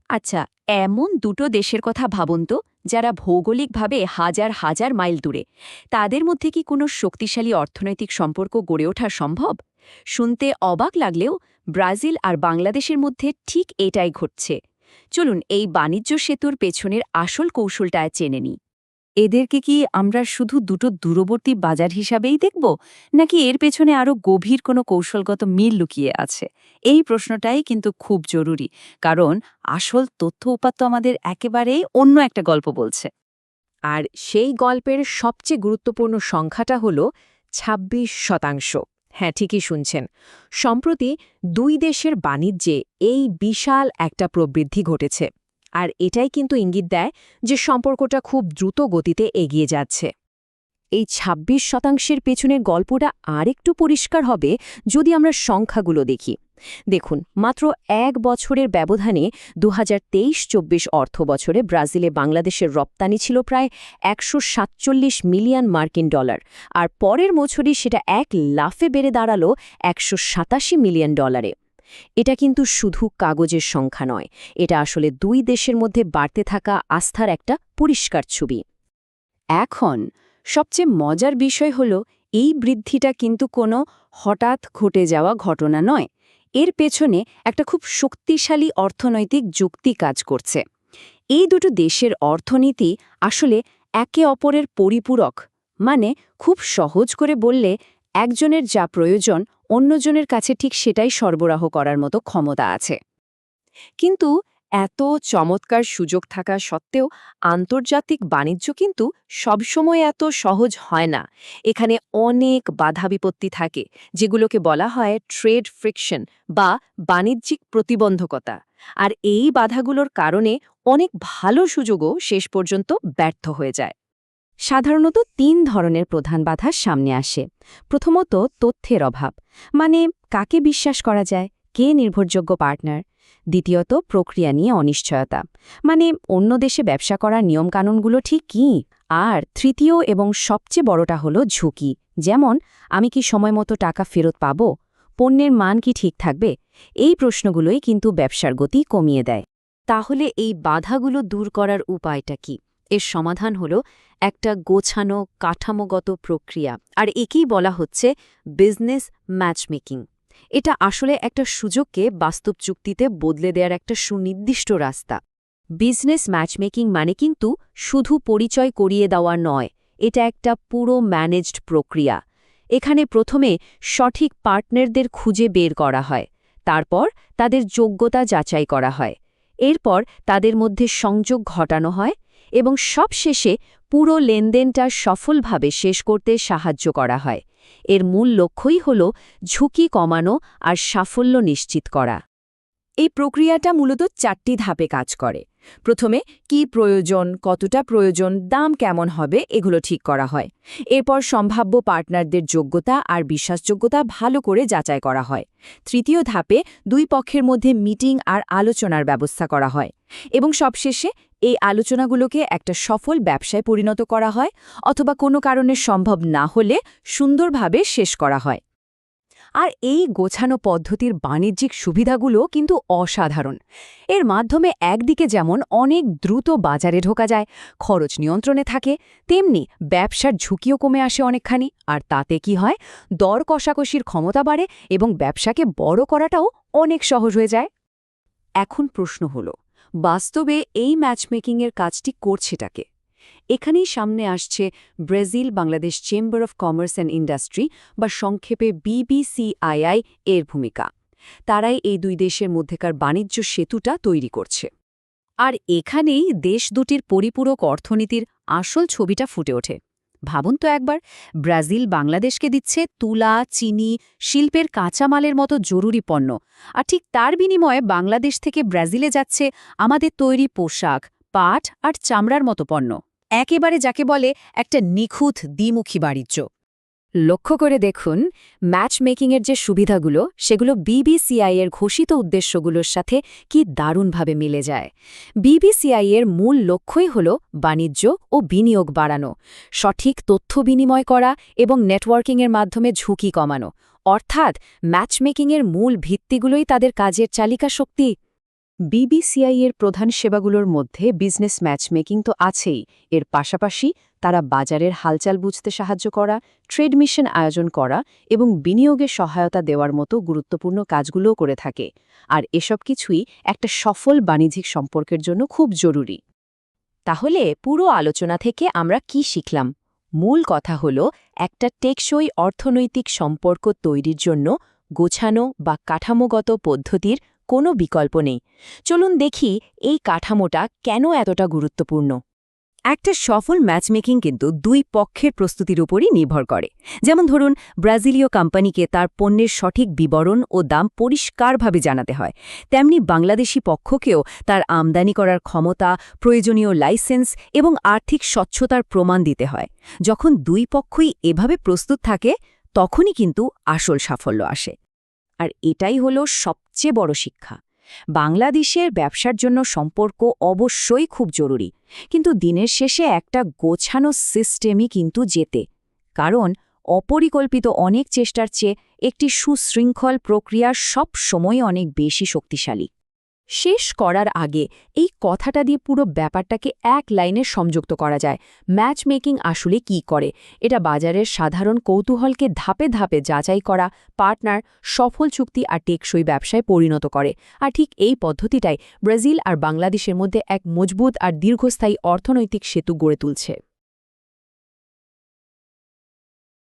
আচ্ছা, এমন দুটো দেশের কথা ভাবুন তো, যারা ভৌগোলিকভাবে হাজার হাজার মাইল দূরে। তাদের মধ্যে কি কোনো শক্তিশালী অর্থনৈতিক সম্পর্ক গড়ে ওঠা সম্ভব? শুনতে অবাক লাগলেও ব্রাজিল আর বাংলাদেশের মধ্যে ঠিক এটাই ঘটছে। চলুন এই বাণিজ্য সেতুর পেছনের আসল কৌশলটা চেনে নিই। এদেরকে কি আমরা শুধু দুটো দূরবর্তী বাজার হিসাবেই দেখব, নাকি এর পেছনে আরও গভীর কোনো কৌশলগত মিল লুকিয়ে আছে? এই প্রশ্নটাই কিন্তু খুব জরুরি, কারণ আসল তথ্য উপাত্ত আমাদের একেবারেই অন্য একটা গল্প বলছে। আর সেই গল্পের সবচেয়ে গুরুত্বপূর্ণ সংখ্যাটা হল ২৬%। হ্যাঁ, ঠিকই শুনছেন। সম্প্রতি দুই দেশের বাণিজ্যে এই বিশাল একটা প্রবৃদ্ধি ঘটেছে। আর এটাই কিন্তু ইঙ্গিত দেয় যে সম্পর্কটা খুব দ্রুত গতিতে এগিয়ে যাচ্ছে। এই ২৬%-এর পেছনের গল্পটা আরেকটু পরিষ্কার হবে যদি আমরা সংখ্যাগুলো দেখি। দেখুন, মাত্র এক বছরের ব্যবধানে ২০২৩-২৪ অর্থ বছরে ব্রাজিলে বাংলাদেশের রপ্তানি ছিল প্রায় ১৪৭ মিলিয়ন মার্কিন ডলার, আর পরের বছরই সেটা এক লাফে বেড়ে দাঁড়ালো ১৮৭ মিলিয়ন ডলারে। এটা কিন্তু শুধু কাগজের সংখ্যা নয়, এটা আসলে দুই দেশের মধ্যে বাড়তে থাকা আস্থার একটা পরিষ্কার ছবি। এখন সবচেয়ে মজার বিষয় হল, এই বৃদ্ধিটা কিন্তু কোনো হঠাৎ ঘটে যাওয়া ঘটনা নয়। এর পেছনে একটা খুব শক্তিশালী অর্থনৈতিক যুক্তি কাজ করছে। এই দুটো দেশের অর্থনীতি আসলে একে অপরের পরিপূরক। মানে, খুব সহজ করে বললে, একজনের যা প্রয়োজন অন্যজনের কাছে ঠিক সেটাই সরবরাহ করার মতো ক্ষমতা আছে। কিন্তু এত চমৎকার সুযোগ থাকা সত্ত্বেও আন্তর্জাতিক বাণিজ্য কিন্তু সবসময় এত সহজ হয় না। এখানে অনেক বাধা বিপত্তি থাকে, যেগুলোকে বলা হয় ট্রেড ফ্রিকশন বা বাণিজ্যিক প্রতিবন্ধকতা। আর এই বাধাগুলোর কারণে অনেক ভালো সুযোগও শেষ পর্যন্ত ব্যর্থ হয়ে যায়। সাধারণত তিন ধরনের প্রধান বাধা সামনে আসে। প্রথমত, তথ্যের অভাব। মানে, কাকে বিশ্বাস করা যায়, কে নির্ভরযোগ্য পার্টনার। দ্বিতীয়ত, প্রক্রিয়া নিয়ে অনিশ্চয়তা। মানে, অন্য দেশে ব্যবসা করার নিয়মকানুনগুলো ঠিক কী। আর তৃতীয় এবং সবচেয়ে বড়টা হলো ঝুঁকি। যেমন, আমি কি সময়মতো টাকা ফেরত পাব, পণ্যের মান কি ঠিক থাকবে। এই প্রশ্নগুলোই কিন্তু ব্যবসার গতি কমিয়ে দেয়। তাহলে এই বাধাগুলো দূর করার উপায়টা কি? এর সমাধান হলো একটা গোছানো কাঠামোগত প্রক্রিয়া, আর একেই বলা হচ্ছে বিজনেস ম্যাচমেকিং। এটা আসলে একটা সুযোগকে বাস্তব চুক্তিতে বদলে দেওয়ার একটা সুনির্দিষ্ট রাস্তা। বিজনেস ম্যাচমেকিং মানে কিন্তু শুধু পরিচয় করিয়ে দেওয়া নয়, এটা একটা পুরো ম্যানেজড প্রক্রিয়া। এখানে প্রথমে সঠিক পার্টনারদের খুঁজে বের করা হয়, তারপর তাদের যোগ্যতা যাচাই করা হয়, এরপর তাদের মধ্যে সংযোগ ঘটানো হয়, এবং সবশেষে পুরো লেনদেনটা সফলভাবে শেষ করতে সাহায্য করা হয়। এর মূল লক্ষ্যই হল ঝুঁকি কমানো আর সাফল্য নিশ্চিত করা। এই প্রক্রিয়াটা মূলত ৪টি ধাপে কাজ করে। প্রথমে কি প্রয়োজন, কতটা প্রয়োজন, দাম কেমন হবে, এগুলো ঠিক করা হয়। এরপর সম্ভাব্য পার্টনারদের যোগ্যতা আর বিশ্বাসযোগ্যতা ভালো করে যাচাই করা হয়। তৃতীয় ধাপে দুই পক্ষের মধ্যে মিটিং আর আলোচনার ব্যবস্থা করা হয়। এবং সবশেষে এই আলোচনাগুলোকে একটা সফল ব্যবসায় পরিণত করা হয়, অথবা কোনো কারণে সম্ভব না হলে সুন্দরভাবে শেষ করা হয়। আর এই গোছানো পদ্ধতির বাণিজ্যিক সুবিধাগুলো কিন্তু অসাধারণ। এর মাধ্যমে একদিকে যেমন অনেক দ্রুত বাজারে ঢোকা যায়, খরচ নিয়ন্ত্রণে থাকে, তেমনি ব্যবসার ঝুঁকিও কমে আসে অনেকখানি। আর তাতে কি হয়, দর কষাকষির ক্ষমতা বাড়ে এবং ব্যবসাকে বড় করাটাও অনেক সহজ হয়ে যায়। এখন প্রশ্ন হলো, বাস্তবে এই ম্যাচমেকিংয়ের কাজটি করছেটাকে? এখানেই সামনে আসছে Brazil Bangladesh chamber of commerce and industry, বা সংক্ষেপে BBCII এর ভূমিকা। তারাই এই দুই দেশের মধ্যেকার বাণিজ্য সেতুটা তৈরি করছে। আর এখানেই দেশ দুটির পরিপূরক অর্থনীতির আসল ছবিটা ফুটে ওঠে। ভাবুন তো একবার, ব্রাজিল বাংলাদেশকে দিচ্ছে তুলা, চিনি, শিল্পের কাঁচামালের মতো জরুরি পণ্য, আর ঠিক তার বিনিময়ে বাংলাদেশ থেকে ব্রাজিলে যাচ্ছে আমাদের তৈরি পোশাক, পাট আর চামড়ার মতো পণ্য। একেবারে যাকে বলে একটা নিখুঁত দ্বিমুখী বাণিজ্য। লক্ষ্য করে দেখুন, ম্যাচমেকিংয়ের যে সুবিধাগুলো, সেগুলো BBCI এর ঘোষিত উদ্দেশ্যগুলোর সাথে কি দারুণভাবে মিলে যায়। BBCI এর মূল লক্ষ্যই হল বাণিজ্য ও বিনিয়োগ বাড়ানো, সঠিক তথ্য বিনিময় করা এবং নেটওয়ার্কিংয়ের মাধ্যমে ঝুঁকি কমানো। অর্থাৎ ম্যাচমেকিংয়ের মূল ভিত্তিগুলোই তাদের কাজের চালিকা শক্তি। বিবিসিআই এর প্রধান সেবাগুলোর মধ্যে বিজনেস ম্যাচমেকিং তো আছেই, এর পাশাপাশি তারা বাজারের হালচাল বুঝতে সাহায্য করা, ট্রেড মিশন আয়োজন করা এবং বিনিয়োগে সহায়তা দেওয়ার মতো গুরুত্বপূর্ণ কাজগুলোও করে থাকে। আর এসব কিছুই একটা সফল বাণিজ্যিক সম্পর্কের জন্য খুব জরুরি। তাহলে পুরো আলোচনা থেকে আমরা কি শিখলাম? মূল কথা হলো, একটা টেকসই অর্থনৈতিক সম্পর্ক তৈরির জন্য গোছানো বা কাঠামোগত পদ্ধতির কোনো বিকল্প নেই। চলুন দেখি এই কাঠামোটা কেন এতটা গুরুত্বপূর্ণ। একটা সফল ম্যাচমেকিং কিন্তু দুই পক্ষের প্রস্তুতির উপরই নির্ভর করে। যেমন ধরুন, ব্রাজিলীয় কোম্পানিকে তার পণ্যের সঠিক বিবরণ ও দাম পরিষ্কারভাবে জানাতে হয়, তেমনি বাংলাদেশি পক্ষকেও তার আমদানি করার ক্ষমতা, প্রয়োজনীয় লাইসেন্স এবং আর্থিক স্বচ্ছতার প্রমাণ দিতে হয়। যখন দুই পক্ষই এভাবে প্রস্তুত থাকে, তখনই কিন্তু আসল সাফল্য আসে। আর এটাই হলো সবচেয়ে বড় শিক্ষা। বাংলাদেশের ব্যবসার জন্য সম্পর্ক অবশ্যই খুব জরুরি, কিন্তু দিনের শেষে একটা গোছানো সিস্টেমই কিন্তু জেতে। কারণ অপরিকল্পিত অনেক চেষ্টার চেয়ে একটি সুশৃঙ্খল প্রক্রিয়া সব সময় অনেক বেশি শক্তিশালী। শেষ করার আগে এই কথাটা দিয়ে পুরো ব্যাপারটাকে এক লাইনে সংযুক্ত করা যায়। ম্যাচমেকিং আসলে কি করে? এটা বাজারের সাধারণ কৌতূহলকে ধাপে ধাপে যাচাই করা, পার্টনার, সফল চুক্তি আর টেকসই ব্যবসায় পরিণত করে। আর ঠিক এই পদ্ধতিটাই ব্রাজিল আর বাংলাদেশের মধ্যে এক মজবুত আর দীর্ঘস্থায়ী অর্থনৈতিক সেতু গড়ে তুলছে।